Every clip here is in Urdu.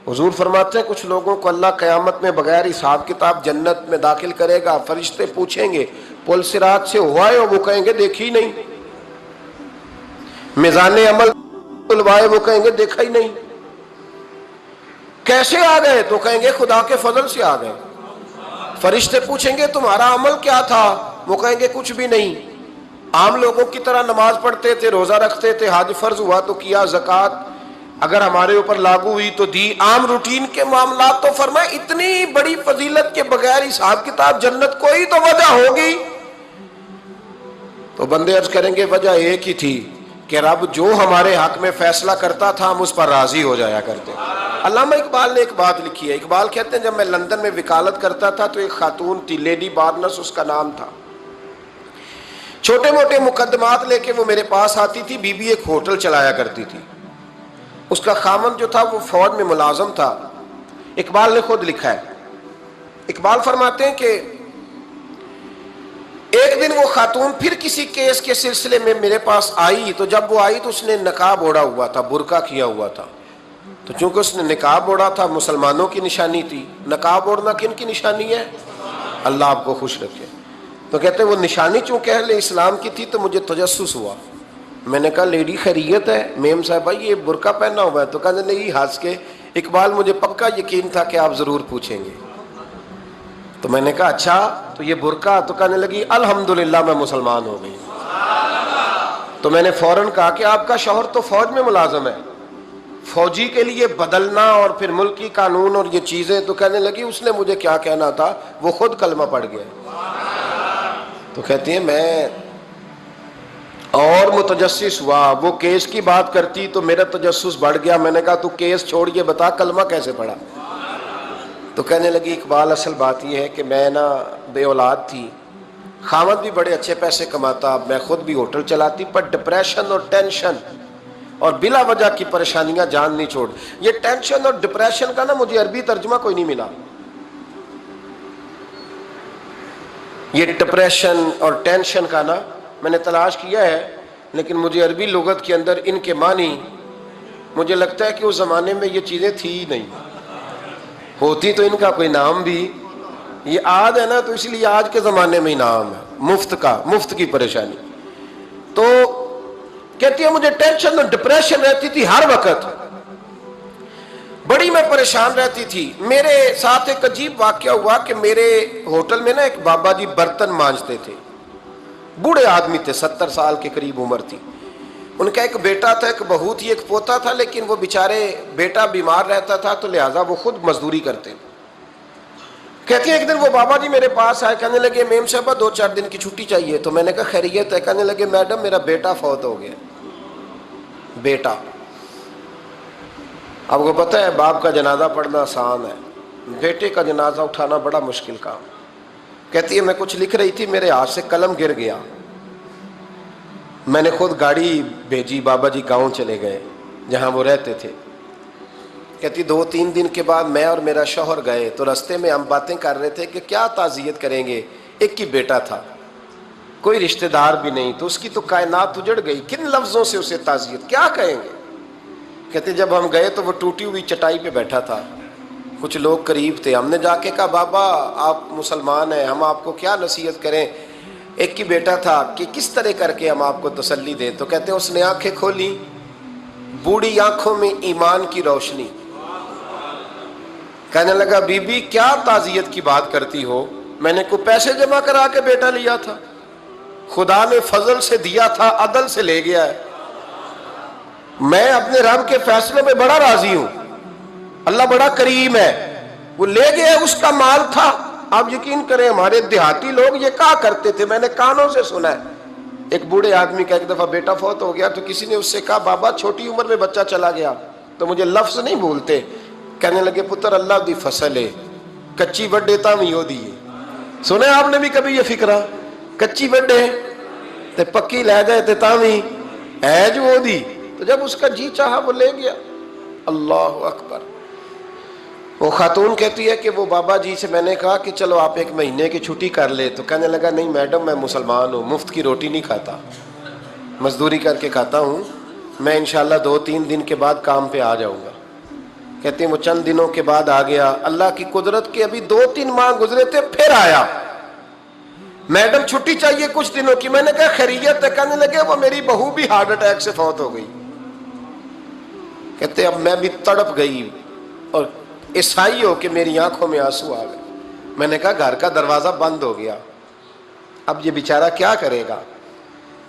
حضور فرماتے ہیں کچھ لوگوں کو اللہ قیامت میں بغیر حساب کتاب جنت میں داخل کرے گا، فرشتے پوچھیں گے پل صراط سے ہوا ہے؟ وہ کہیں گے دیکھی نہیں۔ میزان عمل تلوائے؟ وہ کہیں گے دیکھا ہی نہیں۔ کیسے آ گئے؟ تو کہیں گے خدا کے فضل سے آ گئے۔ فرشتے پوچھیں گے تمہارا عمل کیا تھا؟ وہ کہیں گے کچھ بھی نہیں، عام لوگوں کی طرح نماز پڑھتے تھے، روزہ رکھتے تھے، حج فرض ہوا تو کیا، زکوٰۃ اگر ہمارے اوپر لاگو ہوئی تو دی، عام روٹین کے معاملات۔ تو فرمائے اتنی بڑی فضیلت کے بغیر حساب کتاب جنت، کوئی تو وجہ ہوگی۔ تو بندے عرض کریں گے وجہ ایک ہی تھی کہ رب جو ہمارے حق میں فیصلہ کرتا تھا ہم اس پر راضی ہو جایا کرتے۔ علامہ اقبال نے ایک بات لکھی ہے، اقبال کہتے ہیں جب میں لندن میں وکالت کرتا تھا تو ایک خاتون تھی، لیڈی بارنس اس کا نام تھا، چھوٹے موٹے مقدمات لے کے وہ میرے پاس آتی تھی۔ بی بی ایک ہوٹل چلایا کرتی تھی، اس کا خامند جو تھا وہ فوج میں ملازم تھا۔ اقبال نے خود لکھا ہے، اقبال فرماتے ہیں کہ ایک دن وہ خاتون پھر کسی کیس کے سلسلے میں میرے پاس آئی، تو جب وہ آئی تو اس نے نقاب اوڑھا ہوا تھا، برقع کیا ہوا تھا۔ تو چونکہ اس نے نقاب اوڑھا تھا، مسلمانوں کی نشانی تھی۔ نقاب اوڑھنا کن کی نشانی ہے؟ اللہ آپ کو خوش رکھے۔ تو کہتے ہیں وہ نشانی چونکہ اہل اسلام کی تھی تو مجھے تجسس ہوا۔ میں نے کہا لیڈی خیریت ہے؟ میم صاحبہ یہ برقع پہنا ہوا ہے؟ تو کہنے لگی ہنس کے اقبال مجھے پکا یقین تھا کہ آپ ضرور پوچھیں گے۔ تو میں نے کہا اچھا تو یہ برقع؟ تو کہنے لگی الحمدللہ میں مسلمان ہو گئی۔ تو میں نے فوراً کہا کہ آپ کا شوہر تو فوج میں ملازم ہے، فوجی کے لیے بدلنا اور پھر ملکی قانون اور یہ چیزیں۔ تو کہنے لگی اس نے مجھے کیا کہنا تھا، وہ خود کلمہ پڑھ گیا۔ تو کہتی ہیں میں اور متجسس ہوا، وہ کیس کی بات کرتی تو میرا تجسس بڑھ گیا۔ میں نے کہا تو کیس چھوڑ کے بتا کلمہ کیسے پڑھا؟ تو کہنے لگی اقبال اصل بات یہ ہے کہ میں نا بے اولاد تھی، خامد بھی بڑے اچھے پیسے کماتا، میں خود بھی ہوٹل چلاتی، پر ڈپریشن اور ٹینشن اور بلا وجہ کی پریشانیاں جان نہیں چھوڑ۔ یہ ٹینشن اور ڈپریشن کا نا مجھے عربی ترجمہ کوئی نہیں ملا۔ یہ ڈپریشن اور ٹینشن کا نا میں نے تلاش کیا ہے، لیکن مجھے عربی لغت کے اندر ان کے معنی مجھے لگتا ہے کہ اس زمانے میں یہ چیزیں تھی ہی نہیں، ہوتی تو ان کا کوئی نام بھی، یہ آج ہے نا تو اس لیے آج کے زمانے میں ہی نام ہے مفت کا، مفت کی پریشانی۔ تو کہتی ہے مجھے ٹینشن اور ڈپریشن رہتی تھی ہر وقت، بڑی میں پریشان رہتی تھی۔ میرے ساتھ ایک عجیب واقعہ ہوا کہ میرے ہوٹل میں نا ایک بابا جی برتن مانجتے تھے، بوڑھے آدمی تھے، 70 سال کے قریب عمر تھی۔ ان کا ایک بیٹا تھا، ایک بہو تھی، ایک پوتا تھا، لیکن وہ بیچارے بیٹا بیمار رہتا تھا تو لہٰذا وہ خود مزدوری کرتے۔ کہتے ہیں ایک دن وہ بابا جی میرے پاس آئے، کہنے لگے میم صاحبہ 2-4 دن کی چھٹی چاہیے۔ تو میں نے کہا خیریت ہے؟ کہنے لگے میڈم میرا بیٹا فوت ہو گیا۔ بیٹا، آپ کو پتہ ہے باپ کا جنازہ پڑھنا آسان ہے، بیٹے کا جنازہ اٹھانا بڑا مشکل کام۔ کہتی ہے میں کچھ لکھ رہی تھی، میرے ہاتھ سے قلم گر گیا، میں نے خود گاڑی بھیجی، بابا جی گاؤں چلے گئے جہاں وہ رہتے تھے۔ کہتی 2-3 دن کے بعد میں اور میرا شوہر گئے تو رستے میں ہم باتیں کر رہے تھے کہ کیا تعزیت کریں گے، ایک ہی بیٹا تھا، کوئی رشتہ دار بھی نہیں، تو اس کی تو کائنات اجڑ گئی، کن لفظوں سے اسے تعزیت کیا کہیں گے؟ کہتے جب ہم گئے تو وہ ٹوٹی ہوئی چٹائی پہ بیٹھا تھا، کچھ لوگ قریب تھے، ہم نے جا کے کہا بابا آپ مسلمان ہیں، ہم آپ کو کیا نصیحت کریں، ایک ہی بیٹا تھا، کہ کس طرح کر کے ہم آپ کو تسلی دیں؟ تو کہتے ہیں اس نے آنکھیں کھولی، بوڑھی آنکھوں میں ایمان کی روشنی، کہنے لگا بی بی کیا تعزیت کی بات کرتی ہو، میں نے کوئی پیسے جمع کرا کے بیٹا لیا تھا، خدا نے فضل سے دیا تھا، عدل سے لے گیا ہے، میں اپنے رب کے فیصلے میں بڑا راضی ہوں، اللہ بڑا کریم ہے، وہ لے گیا، اس کا مال تھا۔ آپ یقین کریں ہمارے دیہاتی لوگ یہ کہا کرتے تھے، میں نے کانوں سے سنا ہے، ایک بوڑھے آدمی کا ایک دفعہ بیٹا فوت ہو گیا تو کسی نے اس سے کہا بابا چھوٹی عمر میں بچہ چلا گیا، تو مجھے لفظ نہیں بھولتے، کہنے لگے پتر اللہ دی فصل ہے، کچی وڈے تاویں ہو دی ہے۔ سنے آپ نے بھی کبھی یہ فکرہ، کچی وڈے تے پکی لے گئے تے تاویں ہے جو ہو دی، تو جب اس کا جی چاہا وہ لے گیا۔ اللہ اکبر۔ وہ خاتون کہتی ہے کہ وہ بابا جی سے میں نے کہا کہ چلو آپ 1 مہینے کی چھٹی کر لے، تو کہنے لگا نہیں میڈم میں مسلمان ہوں، مفت کی روٹی نہیں کھاتا، مزدوری کر کے کھاتا ہوں، میں انشاءاللہ 2-3 دن کے بعد کام پہ آ جاؤں گا۔ کہتے ہیں وہ چند دنوں کے بعد آ گیا، اللہ کی قدرت کے ابھی 2-3 ماہ گزرے تھے، پھر آیا، میڈم چھٹی چاہیے کچھ دنوں کی۔ میں نے کہا خیریت ہے؟ کہنے لگے وہ میری بہو بھی ہارٹ اٹیک سے فوت ہو گئی۔ کہتے اب میں بھی تڑپ گئی اور عیسائی ہو کہ میری آنکھوں میں آنسو آ گئے۔ میں نے کہا گھر کا دروازہ بند ہو گیا، اب یہ بیچارہ کیا کرے گا؟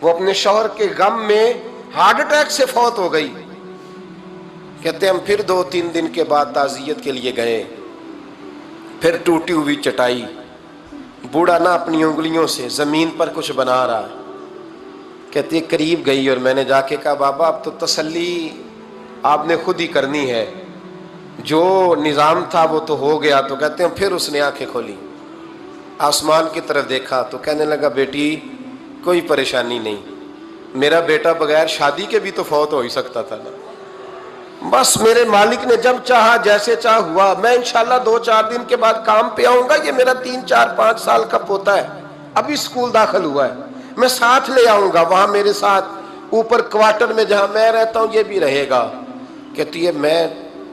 وہ اپنے شوہر کے غم میں ہارٹ اٹیک سے فوت ہو گئی۔ کہتے ہم پھر 2-3 دن کے بعد تعزیت کے لیے گئے، پھر ٹوٹی ہوئی چٹائی، بوڑھا نہ اپنی انگلیوں سے زمین پر کچھ بنا رہا ہے۔ کہتی ہے قریب گئی اور میں نے جا کے کہا بابا اب تو تسلی آپ نے خود ہی کرنی ہے، جو نظام تھا وہ تو ہو گیا۔ تو کہتے ہیں پھر اس نے آنکھیں کھولی، آسمان کی طرف دیکھا تو کہنے لگا بیٹی کوئی پریشانی نہیں، میرا بیٹا بغیر شادی کے بھی تو فوت ہو ہی سکتا تھا نا، بس میرے مالک نے جب چاہا جیسے چاہ ہوا، میں انشاءاللہ 2-4 دن کے بعد کام پہ آؤں گا، یہ میرا 3-4-5 سال کا پوتا ہے، ابھی اسکول داخل ہوا ہے، میں ساتھ لے آؤں گا، وہاں میرے ساتھ اوپر کوارٹر میں جہاں میں رہتا ہوں یہ بھی رہے گا۔ کہتی ہے میں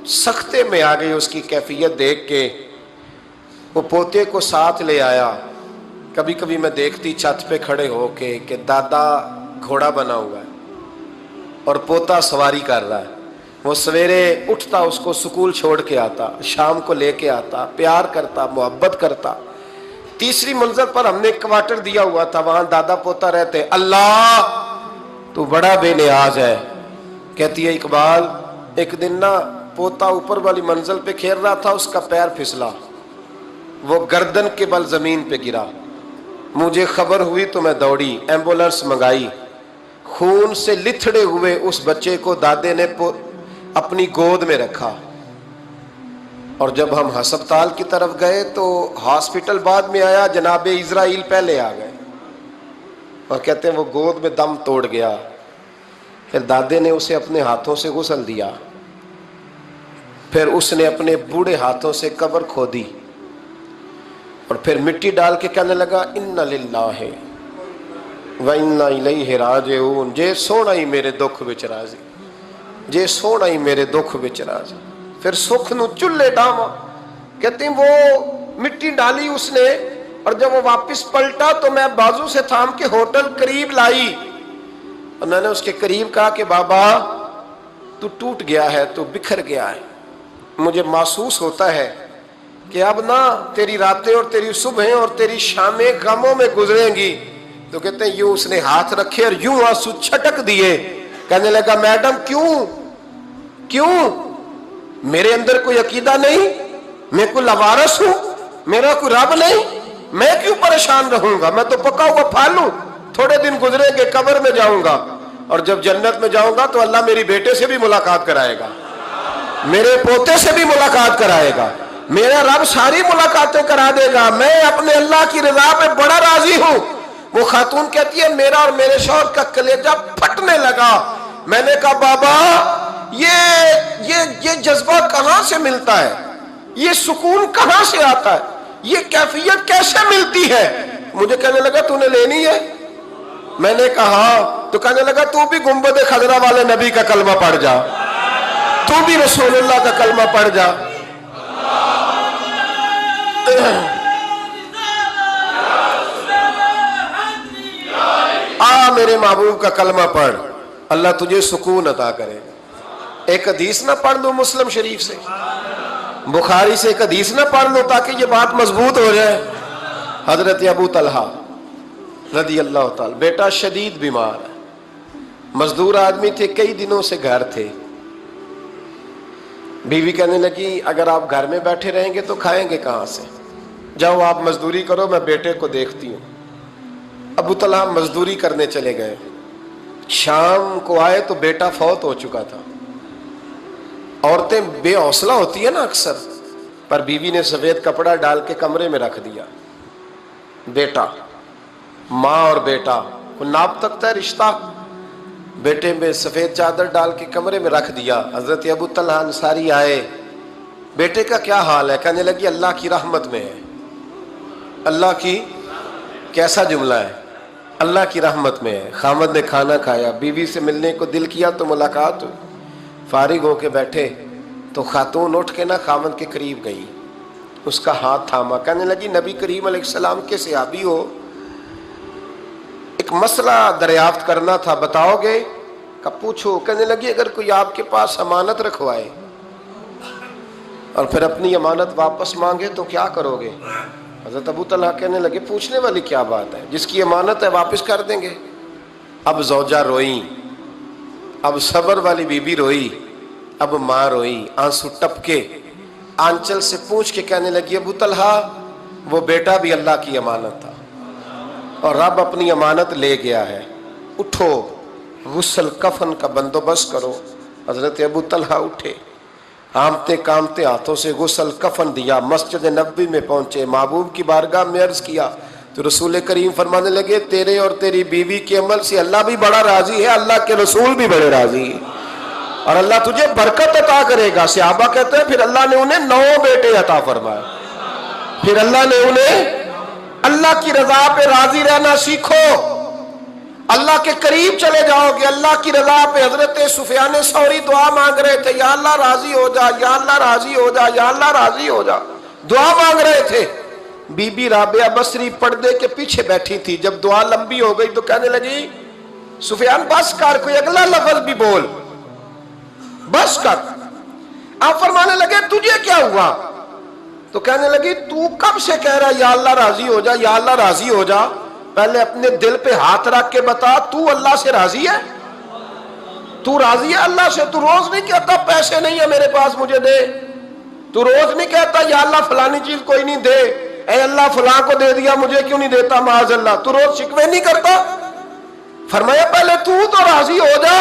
سختے میں آ گئی اس کی کیفیت دیکھ کے، وہ پوتے کو ساتھ لے آیا۔ کبھی کبھی میں دیکھتی چھت پہ کھڑے ہو کے کہ دادا گھوڑا بنا ہوا ہے اور پوتا سواری کر رہا ہے، وہ سویرے اٹھتا اس کو سکول چھوڑ کے آتا، شام کو لے کے آتا، پیار کرتا، محبت کرتا۔ تیسری منزل پر ہم نے کوارٹر دیا ہوا تھا، وہاں دادا پوتا رہتے۔ اللہ تو بڑا بے نیاز ہے۔ کہتی ہے اقبال ایک دن نا پوتا اوپر والی منزل پہ کھیل رہا تھا، اس کا پیر پھسلا، وہ گردن کے بل زمین پہ گرا، مجھے خبر ہوئی تو میں دوڑی، ایمبولینس منگائی، خون سے لتھڑے ہوئے اس بچے کو دادے نے اپنی گود میں رکھا، اور جب ہم ہسپتال کی طرف گئے تو ہاسپٹل بعد میں آیا، جناب اسرائیل پہلے آ گئے اور کہتے ہیں وہ گود میں دم توڑ گیا۔ پھر دادے نے اسے اپنے ہاتھوں سے غسل دیا، پھر اس نے اپنے بوڑھے ہاتھوں سے قبر کھودی اور پھر مٹی ڈال کے کہنے لگا اِنَّ لِلَّهِ وَإِنَّا إِلَيْهِ رَاجِعُونَ، جے سونا ہی میرے دکھ وچ راضی، جے سونا ہی میرے دکھ وچ راضی۔ پھر سکھ نو چلے ڈاواں، کہتے ہیں وہ مٹی ڈالی اس نے، اور جب وہ واپس پلٹا تو میں بازو سے تھام کے ہوٹل قریب لائی اور میں نے اس کے قریب کہا کہ بابا تو ٹوٹ گیا ہے، تو بکھر گیا ہے، مجھے محسوس ہوتا ہے کہ اب نہ تیری راتیں اور تیری صبحیں اور تیری شامیں غموں میں گزریں گی۔ تو کہتے ہیں یوں اس نے ہاتھ رکھے اور یوں آنسو چھٹک دیے، کہنے لگا میڈم کیوں میرے اندر کوئی عقیدہ نہیں، میں کوئی لوارث ہوں، میرا کوئی رب نہیں، میں کیوں پریشان رہوں گا، میں تو پکا ہوا پھل ہوں، تھوڑے دن گزریں گے قبر میں جاؤں گا، اور جب جنت میں جاؤں گا تو اللہ میری بیٹے سے بھی ملاقات کرائے گا، میرے پوتے سے بھی ملاقات کرائے گا، میرا رب ساری ملاقاتیں کرا دے گا، میں اپنے اللہ کی رضا پہ بڑا راضی ہوں۔ وہ خاتون کہتی ہے میرا اور میرے شوہر کا کلیجہ پھٹنے لگا۔ میں نے کہا بابا یہ جذبہ کہاں سے ملتا ہے، یہ سکون کہاں سے آتا ہے، یہ کیفیت کیسے ملتی ہے؟ مجھے کہنے لگا تو نے لینی ہے؟ میں نے کہا، تو کہنے لگا تو بھی گنبد خضرا والے نبی کا کلمہ پڑھ جا، تو بھی رسول اللہ کا کلمہ پڑھ جا۔ میرے محبوب کا کلمہ پڑھ، اللہ تجھے سکون عطا کرے گا۔ ایک حدیث نہ پڑھ لوں مسلم شریف سے، بخاری سے ایک حدیث نہ پڑھ لوں تاکہ یہ بات مضبوط ہو جائے۔ حضرت ابو طلحہ رضی اللہ تعالی، بیٹا شدید بیمار ہے، مزدور آدمی تھے، کئی دنوں سے گھر تھے، بیوی کہنے لگی اگر آپ گھر میں بیٹھے رہیں گے تو کھائیں گے کہاں سے، جاؤ آپ مزدوری کرو، میں بیٹے کو دیکھتی ہوں۔ ابو طلحہ مزدوری کرنے چلے گئے، شام کو آئے تو بیٹا فوت ہو چکا تھا۔ عورتیں بے حوصلہ ہوتی ہیں نا اکثر، پر بیوی نے سفید کپڑا ڈال کے کمرے میں رکھ دیا، بیٹا، ماں اور بیٹا کو ناپ تک ہے رشتہ، بیٹے میں سفید چادر ڈال کے کمرے میں رکھ دیا۔ حضرت ابو طلحہ انصاری آئے، بیٹے کا کیا حال ہے؟ کہنے لگی اللہ کی رحمت میں ہے۔ اللہ کی، کیسا جملہ ہے، اللہ کی رحمت میں ہے۔ خامد نے کھانا کھایا، بیوی سے ملنے کو دل کیا تو ملاقات ہوئی، فارغ ہو کے بیٹھے، تو خاتون اٹھ کے نا خاوند کے قریب گئی، اس کا ہاتھ تھاما، کہنے لگی نبی کریم علیہ السلام کے صحابی ہو، ایک مسئلہ دریافت کرنا تھا، بتاؤ گے؟ کہ پوچھو۔ کہنے لگی اگر کوئی آپ کے پاس امانت رکھوائے اور پھر اپنی امانت واپس مانگے تو کیا کرو گے؟ حضرت ابو طلحہ کہنے لگے پوچھنے والی کیا بات ہے، جس کی امانت ہے واپس کر دیں گے۔ اب زوجہ روئی، اب صبر والی بی بی روئی، اب ماں روئی، آنسو ٹپکے، آنچل سے پوچھ کے کہنے لگی ابو طلحہ وہ بیٹا بھی اللہ کی امانت تھا اور رب اپنی امانت لے گیا ہے، اٹھو غسل کفن کا بندوبست کرو۔ حضرت ابو طلحہ اٹھے، کامتے کامتے ہاتھوں سے غسل کفن دیا، مسجد نبوی میں پہنچے، محبوب کی بارگاہ میں عرض کیا تو رسول کریم فرمانے لگے تیرے اور تیری بیوی کے عمل سے اللہ بھی بڑا راضی ہے، اللہ کے رسول بھی بڑے راضی ہیں اور اللہ تجھے برکت عطا کرے گا۔ صحابہ کہتے ہیں پھر اللہ نے انہیں 9 بیٹے عطا فرمائے، پھر اللہ نے انہیں اللہ کی رضا پہ راضی رہنا سیکھو، اللہ کے قریب چلے جاؤ گے اللہ کی رضا پہ۔ حضرت سفیان ثوری دعا مانگ رہے تھے، یا اللہ راضی ہو جا، یا اللہ راضی ہو جا، یا اللہ راضی ہو جا، دعا مانگ رہے تھے۔ بی بی رابعہ بصری پردے کے پیچھے بیٹھی تھی، جب دعا لمبی ہو گئی تو کہنے لگی سفیان بس کر، کوئی اگلا لفظ بھی بول، بس کر۔ آپ فرمانے لگے تجھے کیا ہوا؟ تو کہنے لگی تو کب سے کہہ رہا یا اللہ راضی ہو جا، یا اللہ راضی ہو جا، پہلے اپنے دل پہ ہاتھ رکھ کے بتا تو اللہ سے راضی ہے؟ تو راضی ہے اللہ سے؟ تو روز نہیں کہتا پیسے نہیں ہے میرے پاس مجھے دے، تو روز نہیں کہتا یا اللہ فلانی چیز کوئی نہیں دے، اے اللہ فلاں کو دے دیا مجھے کیوں نہیں دیتا معاذ اللہ، تو روز شکوے نہیں کرتا؟ فرمایا پہلے تو راضی ہو جا۔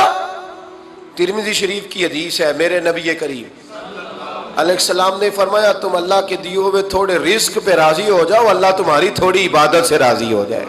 ترمذی شریف کی حدیث ہے، میرے نبی کریم علیہ السلام نے فرمایا تم اللہ کے دیے ہوئے تھوڑے رزق پہ راضی ہو جاؤ، اللہ تمہاری تھوڑی عبادت سے راضی ہو جائے۔